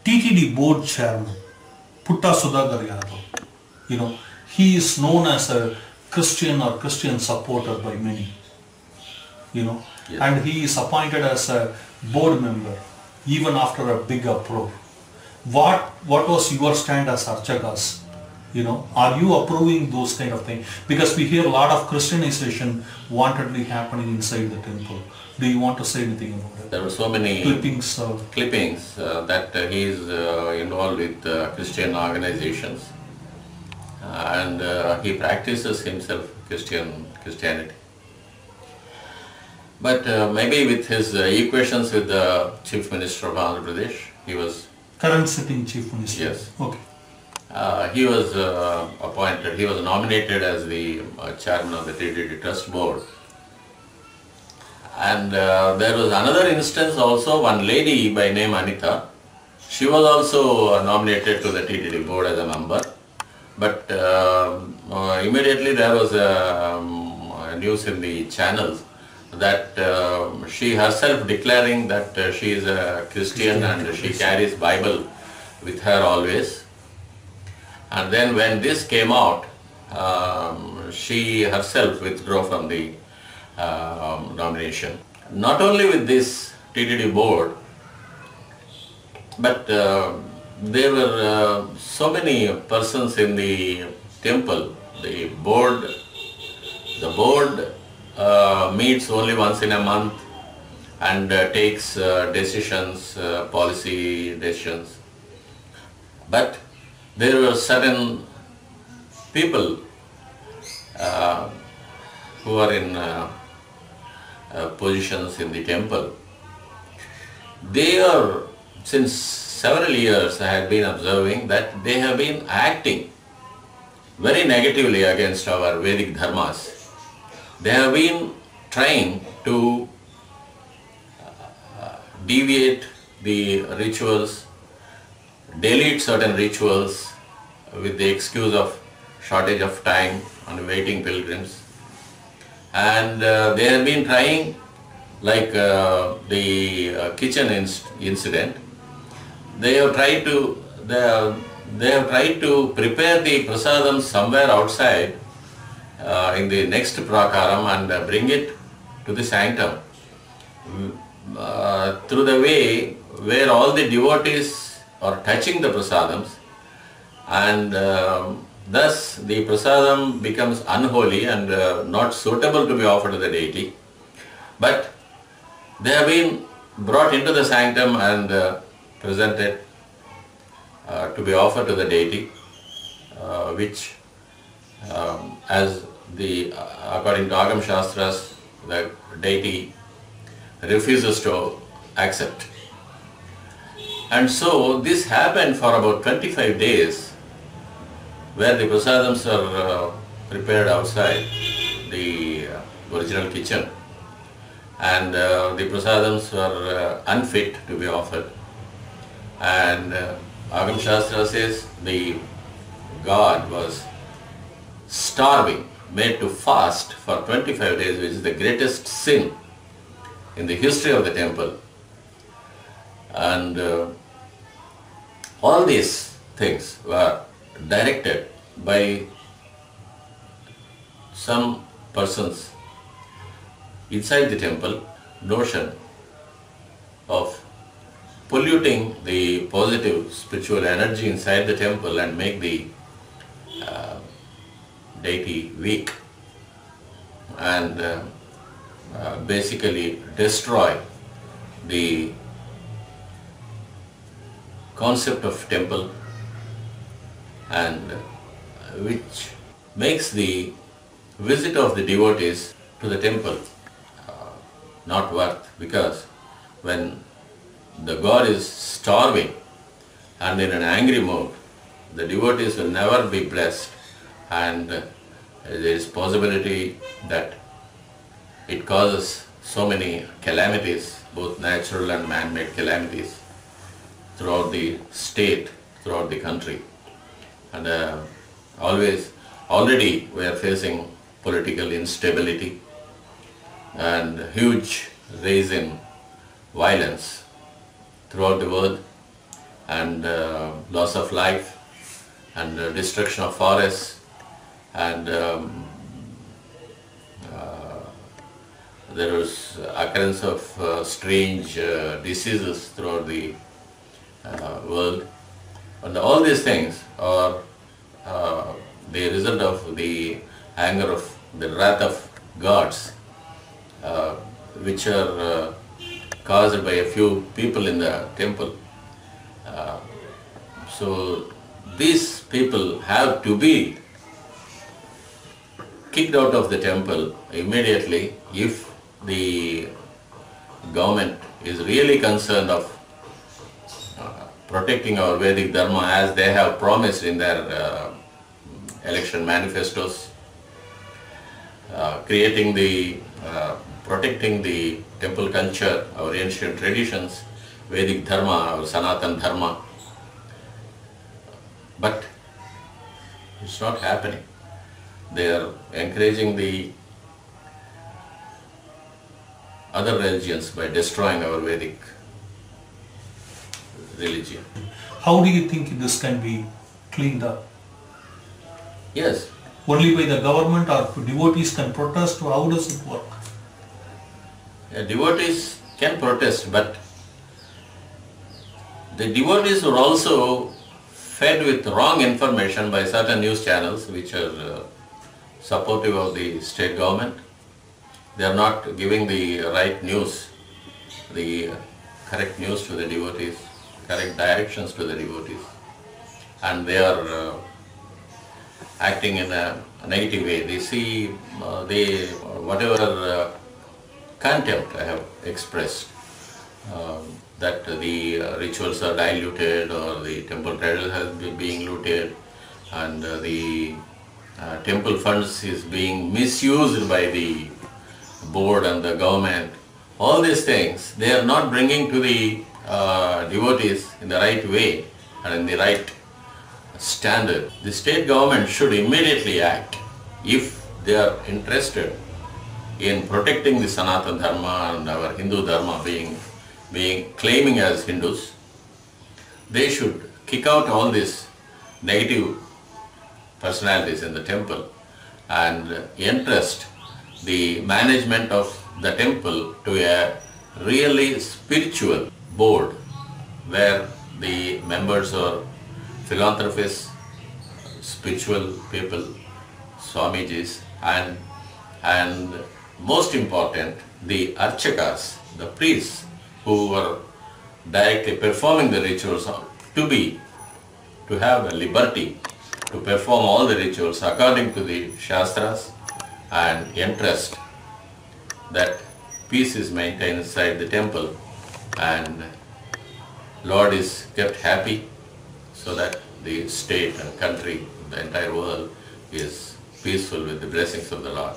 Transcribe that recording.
TTD board chairman, Putta Sudhakar Yadav, he is known as a Christian or Christian supporter by many, Yes. and he is appointed as a board member even after a big uproar. What was your stand as Archakas? Are you approving those kind of things? Because we hear a lot of Christianization wantedly happening inside the temple. Do you want to say anything about it? There were so many Clippings. that he is involved with Christian organizations, and he practices himself Christianity. But maybe with his equations with the Chief Minister of Andhra Pradesh, he was... Current sitting Chief Minister. Yes. Okay. He was appointed, he was nominated as the chairman of the TTD Trust Board. And there was another instance also, one lady by name Anita. She was also nominated to the TTD board as a member. But immediately there was a news in the channels that she herself declaring that she is a Christian and she carries Bible with her always. And then when this came out, she herself withdrew from the nomination. Not only with this TTD board, but there were so many persons in the temple. The board meets only once in a month and takes decisions, policy decisions. But there were certain people who are in positions in the temple. They are, since several years I have been observing that they have been acting very negatively against our Vedic dharmas. They have been trying to deviate the rituals, delete certain rituals with the excuse of shortage of time on waiting pilgrims. And they have been trying, like the kitchen incident, they have tried to prepare the prasadam somewhere outside in the next prakaram and bring it to the sanctum through the way where all the devotees are touching the prasadams, and thus the prasadam becomes unholy and not suitable to be offered to the deity. But they have been brought into the sanctum and presented to be offered to the deity, which according to Agam Shastras, the deity refuses to accept. And so this happened for about 25 days, where the prasadams are prepared outside the original kitchen, and the prasadams were unfit to be offered. And Agam Shastra says the god was starving, made to fast for 25 days, which is the greatest sin in the history of the temple. And all these things were directed by some persons inside the temple, notion of polluting the positive spiritual energy inside the temple and make the deity weak, and basically destroy the concept of temple, and which makes the visit of the devotees to the temple not worth, because when the god is starving and in an angry mood, the devotees will never be blessed, and there is possibility that it causes so many calamities, both natural and man-made calamities, throughout the state, throughout the country. And already we are facing political instability and huge rise in violence throughout the world. and loss of life and destruction of forests and there was occurrence of strange diseases throughout the world. And all these things are the result of the anger of the wrath of gods, which are caused by a few people in the temple. So these people have to be kicked out of the temple immediately if the government is really concerned of protecting our Vedic Dharma as they have promised in their election manifestos, protecting the temple culture, our ancient traditions, Vedic Dharma, our Sanatan Dharma. But it's not happening. They are encouraging the other religions by destroying our Vedic religion. How do you think this can be cleaned up? Yes. Only by the government, or devotees can protest? How does it work? Devotees can protest, but the devotees are also fed with wrong information by certain news channels which are supportive of the state government. They are not giving the right news, the correct news to the devotees, correct directions to the devotees, and they are acting in a negative way. They see whatever contempt I have expressed, that the rituals are diluted or the temple treasure has been being looted and the temple funds is being misused by the board and the government. All these things, they are not bringing to the devotees in the right way and in the right standard. The state government should immediately act if they are interested in protecting the Sanatana Dharma and our Hindu Dharma being claiming as Hindus. They should kick out all these negative personalities in the temple and entrust the management of the temple to a really spiritual board where the members are philanthropists, spiritual people, Swamijis, and most important, the archakas, the priests who were directly performing the rituals to have a liberty to perform all the rituals according to the Shastras and entrust that peace is maintained inside the temple and Lord is kept happy so that the state and country, the entire world is peaceful with the blessings of the Lord.